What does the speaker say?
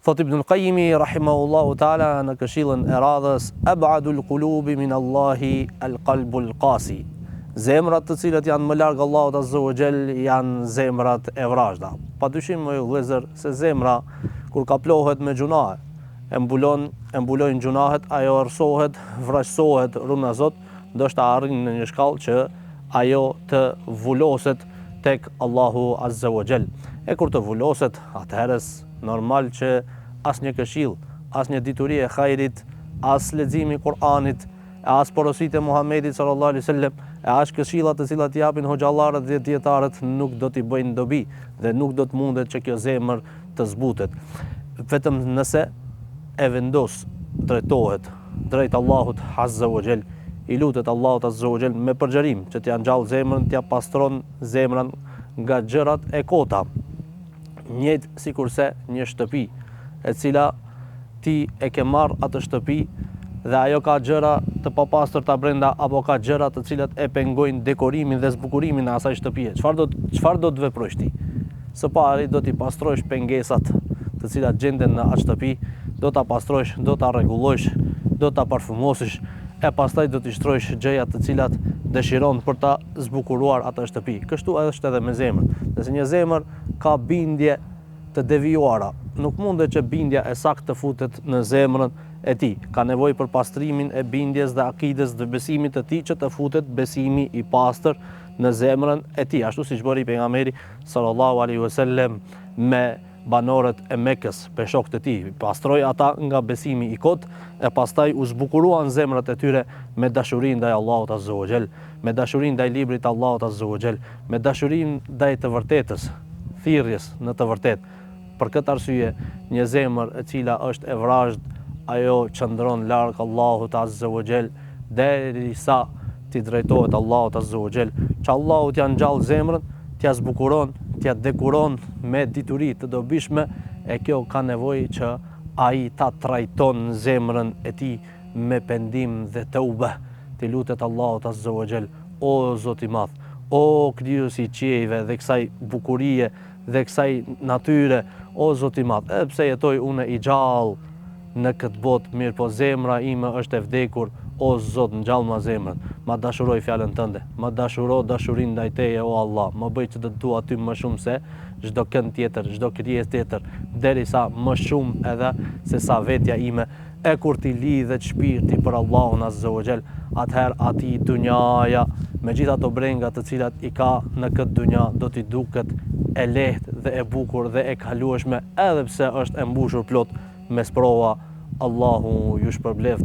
Thot Ibnul Qayyimi rahimahullahu ta'ala në këshillën e radhës, ab'adul qulubi min Allahi al-qalbul qasi. Zemrat të cilat janë më larg Allahut azza wa jall janë zemrat e vrajshta. Padyshim më vëllezër se zemra kur kaplohet me gjunahe, e mbulojnë gjunahet, ajo errësohet, vrasësohet, runazot, ndoshta arrin në një shkallë që ajo të vuloset tek Allahu azza wa jall. E kur të vuloset, atëherës normal që as një këshill, as një dituri e hajrit, as leximi i Kur'anit, as porositë e Muhamedit sallallahu alaihi wasallam, as këshillat të cilat japin hoxhallarët dhe dietarët nuk do t'i bëjnë dobi dhe nuk do të mundet që kjo zemër të zbutet. Vetëm nëse e vendos, drejtohet drejt Allahut azza wa jall, i lutet Allahut azza wa jall me përgjërim që t'ia ngjall zemrën, t'ia pastron zemrën nga gjërat e kota. Njëjtë sikurse një shtëpi e cila ti e ke marr atë shtëpi dhe ajo ka gjëra të papastërta brenda apo ka gjëra të cilat e pengojnë dekorimin dhe zbukurimin e asaj shtëpie. Çfarë do të veprosh ti? Së pari do t'i pastrosh pengesat të cilat gjenden në atë shtëpi, do ta pastrosh, do ta rregullosh, do ta parfumosësh, e pastaj do t'i shtrojsh gjërat të cilat dëshiron për ta zbukuruar atë shtëpi. Kështu është edhe me zemrën. Nëse një zemër ka bindje të devijuara, nuk mundet që bindja e saktë të futet në zemrën e tij. Ka nevojë për pastrimin e bindjes dhe akides dhe besimit të tij që të futet besimi i pastër në zemrën e tij, ashtu siç bëri pejgamberi sallallahu alaihi wasallam me banorët e Mekës, peshokët e tij, pastroi ata nga besimi i kot, e pastaj u zbukuruan zemrat e tyre me dashurinë ndaj Allahut azza wa jall, me dashurinë ndaj librit të Allahut azza wa jall, me dashurinë ndaj të vërtetës, thirrjes në të vërtetë. Për këtë arsye, një zemër e cila është e vrazhd, ajo qëndron larg Allahut azza wa jall derisa ti drejtohet Allahut azza wa jall, që Allahu t'ia ngjall zemrën, t'ia zbukuron, t'ia dekoron me dituri të dobishme, e kjo ka nevojë që ai ta trajton zemrën e tij me pendim dhe tauba. Ti lutet Allahut azza wa jall, o Zoti i Madh, o krijuesi i qiejve dhe kësaj bukurie dhe kësaj natyre, o Zoti i Madh, edhe pse jetoj unë i gjallë në këtë botë, mirë po zemra ime është e vdekur, o Zot, ngjall ma zemrën, ma dashuroj fjalën tënde, ma dashuro dashurinë ndaj teje, o Allah, më bëj që të dua ty më shumë se çdo kënd tjetër, çdo krijesë tjetër, derisa më shumë edhe se sa vetja ime. E kur ti lidhet shpirti për Allahun azza wa jall, atëherë ati dunjaja, me gjitha ato brenga të cilat i ka në këtë dunja, do t'i duket e lehtë dhe e bukur dhe e kalueshme, edhe pse është e mbushur plot me sprova. Allahu ju shpërbleft